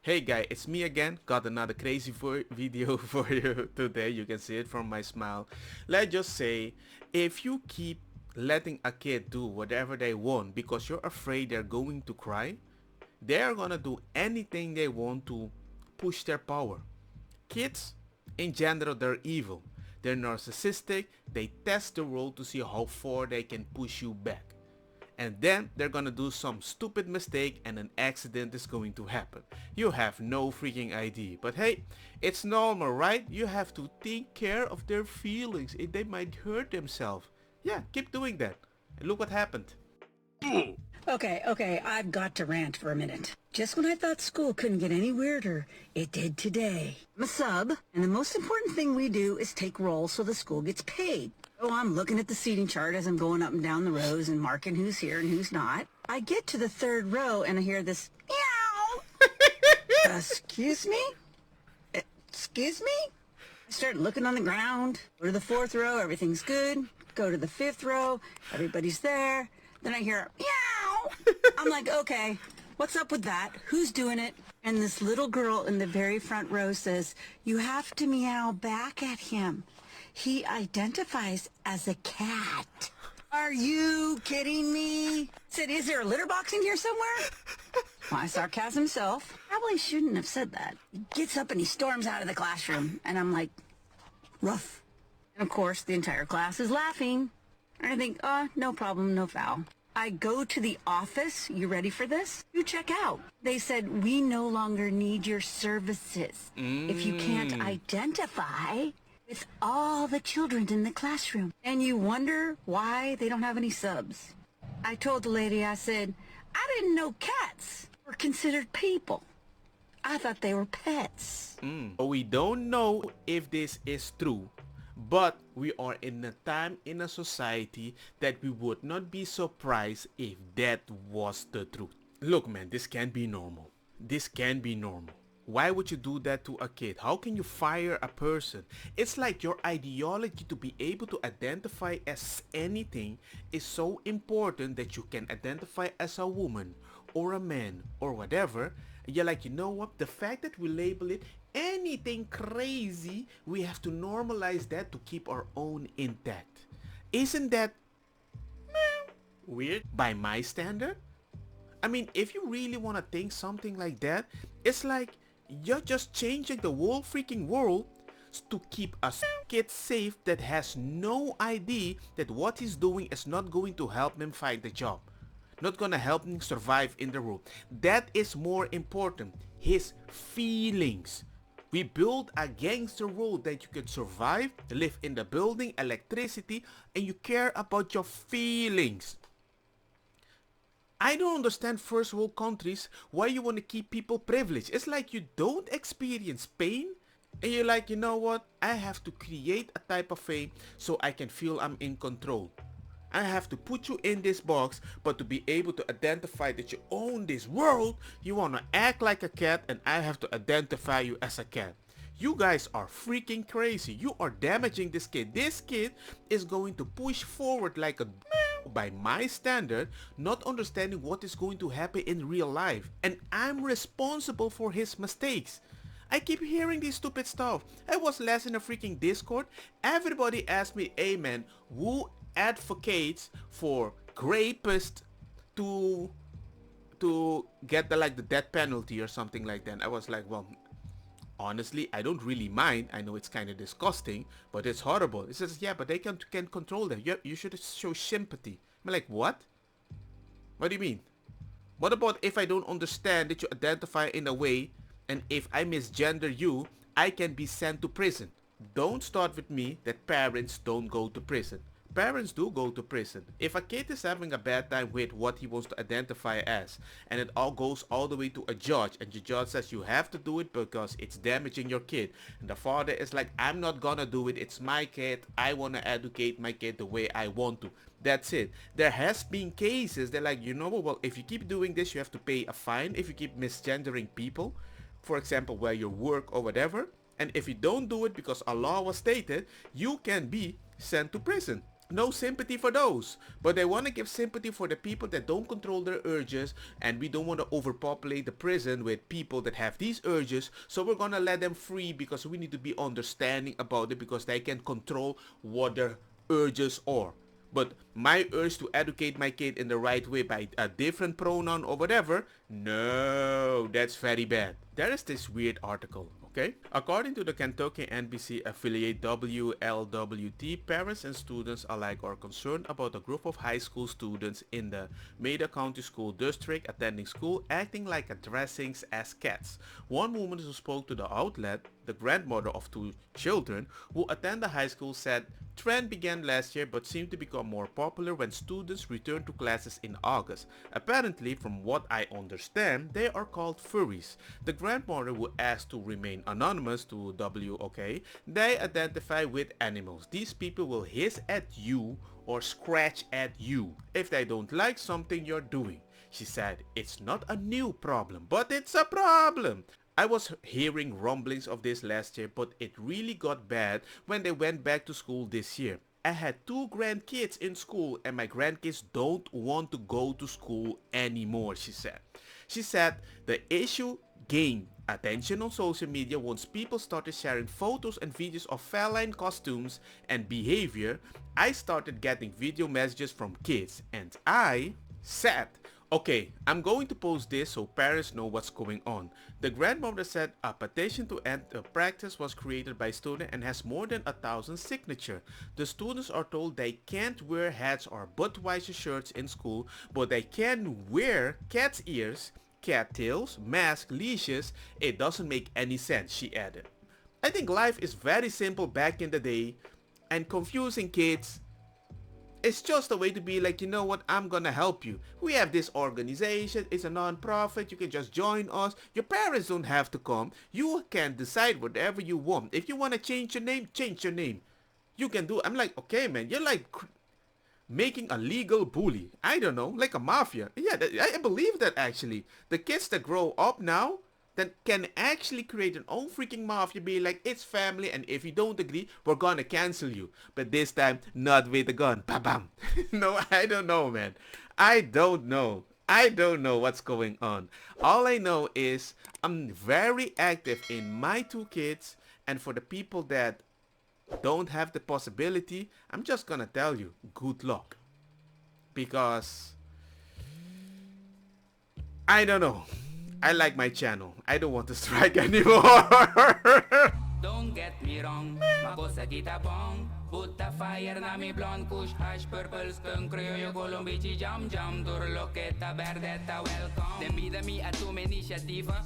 Hey guy, it's me again. Got another crazy video for you today. You can see it from my smile. Let's just say, if you keep letting a kid do whatever they want because you're afraid they're going to cry, they're gonna do anything they want to push their power. Kids, in general, they're evil. They're narcissistic. They test the world to see how far they can push you back. And then they're gonna do some stupid mistake and an accident is going to happen. You have no freaking idea. But hey, it's normal, right? You have to take care of their feelings. They might hurt themselves. Yeah, keep doing that. And look what happened. Okay, I've got to rant for a minute. Just when I thought school couldn't get any weirder, it did today. I'm a sub, and the most important thing we do is take rolls so the school gets paid. Oh, I'm looking at the seating chart as I'm going up and down the rows and marking who's here and who's not. I get to the third row and I hear this, meow! Excuse me? Excuse me? I start looking on the ground. Go to the fourth row, everything's good. Go to the fifth row, everybody's there. Then I hear, meow! I'm like, okay, what's up with that? Who's doing it? And this little girl in the very front row says, you have to meow back at him. He identifies as a cat. Are you kidding me? Said, is there a litter box in here somewhere? My sarcasm self probably shouldn't have said that. He gets up and he storms out of the classroom. And I'm like, rough. And of course, the entire class is laughing. And I think, no problem, no foul. I go to the office. You ready for this? You check out. They said, we no longer need your services. If you can't identify with all the children in the classroom. And you wonder why they don't have any subs. I told the lady, I said, I didn't know cats were considered people. I thought they were pets. We don't know if this is true, but we are in a time in a society that we would not be surprised if that was the truth. Look man, this can't be normal. This can't be normal. Why would you do that to a kid? How can you fire a person? It's like your ideology to be able to identify as anything is so important that you can identify as a woman or a man or whatever. And you're like, you know what? The fact that we label it anything crazy, we have to normalize that to keep our own intact. Isn't that weird by my standard? I mean, if you really want to think something like that, it's like you're just changing the whole freaking world to keep a kid safe that has no idea that what he's doing is not going to help him find the job. Not gonna help him survive in the world. That is more important. His feelings. We build a gangster world that you can survive, live in the building, electricity, and you care about your feelings. I don't understand first world countries why you want to keep people privileged. It's like you don't experience pain and you're like, you know what? I have to create a type of fame so I can feel I'm in control. I have to put you in this box, but to be able to identify that you own this world, you want to act like a cat and I have to identify you as a cat. You guys are freaking crazy. You are damaging this kid. This kid is going to push forward like a by my standard, not understanding what is going to happen in real life. And I'm responsible for his mistakes. I keep hearing this stupid stuff. I was last in a freaking Discord. Everybody asked me, hey man, who advocates for rapists to get the like the death penalty or something like that? I was like, well, honestly, I don't really mind. I know it's kind of disgusting, but it's horrible. It says, yeah, but they can control them. You should show sympathy. I'm like, what? What do you mean? What about if I don't understand that you identify in a way, and if I misgender you, I can be sent to prison? Don't start with me that parents don't go to prison. Parents do go to prison. If a kid is having a bad time with what he wants to identify as, and it all goes all the way to a judge, and the judge says you have to do it because it's damaging your kid, and the father is like, I'm not gonna do it, it's my kid, I want to educate my kid the way I want to. That's it. There has been cases that like, you know what, well, if you keep doing this, you have to pay a fine if you keep misgendering people, for example, where you work or whatever, and if you don't do it because a law was stated, you can be sent to prison. No sympathy for those. But they want to give sympathy for the people that don't control their urges, and we don't want to overpopulate the prison with people that have these urges, so we're gonna let them free because we need to be understanding about it because they can control what their urges are. But my urge to educate my kid in the right way by a different pronoun or whatever, no, that's very bad. There is this weird article, okay? According to the Kentucky NBC affiliate WLWT, parents and students alike are concerned about a group of high school students in the Maida County School District attending school acting like dressings as cats. One woman who spoke to the outlet, the grandmother of two children who attend the high school, said trend began last year but seemed to become more popular when students returned to classes in August. Apparently, from what I understand, they are called furries. The grandmother, who asked to remain anonymous to WOK, they identify with animals. These people will hiss at you or scratch at you if they don't like something you're doing. She said, it's not a new problem, but it's a problem. I was hearing rumblings of this last year, but it really got bad when they went back to school this year. I had two grandkids in school and my grandkids don't want to go to school anymore, she said. She said the issue gained attention on social media once people started sharing photos and videos of feline costumes and behavior. I started getting video messages from kids and I said, okay, I'm going to post this so parents know what's going on. The grandmother said a petition to end the practice was created by students and has more than 1,000 signatures. The students are told they can't wear hats or Budweiser shirts in school, but they can wear cat's ears, cat tails, masks, leashes. It doesn't make any sense, she added. I think life is very simple back in the day, and confusing kids, it's just a way to be like, you know what, I'm gonna help you. We have this organization, it's a non-profit, you can just join us. Your parents don't have to come. You can decide whatever you want. If you want to change your name, change your name. You can do. I'm like, okay man, you're like making a legal bully. I don't know, like a mafia. Yeah, I believe that actually. The kids that grow up now, that can actually create an own freaking mafia, be like, it's family and if you don't agree, we're gonna cancel you. But this time, not with a gun. Bam. No, I don't know, man. I don't know. I don't know what's going on. All I know is I'm very active in my two kids, and for the people that don't have the possibility, I'm just gonna tell you, good luck. Because I don't know. I like my channel. I don't want to strike anymore. Don't get me wrong, makosa kita bong. Put the fire na mi blonde kush hash purple skunk criollo colombici jam jam. Turloqueta verdeta welcome. Dem vida mi a tu initiativa.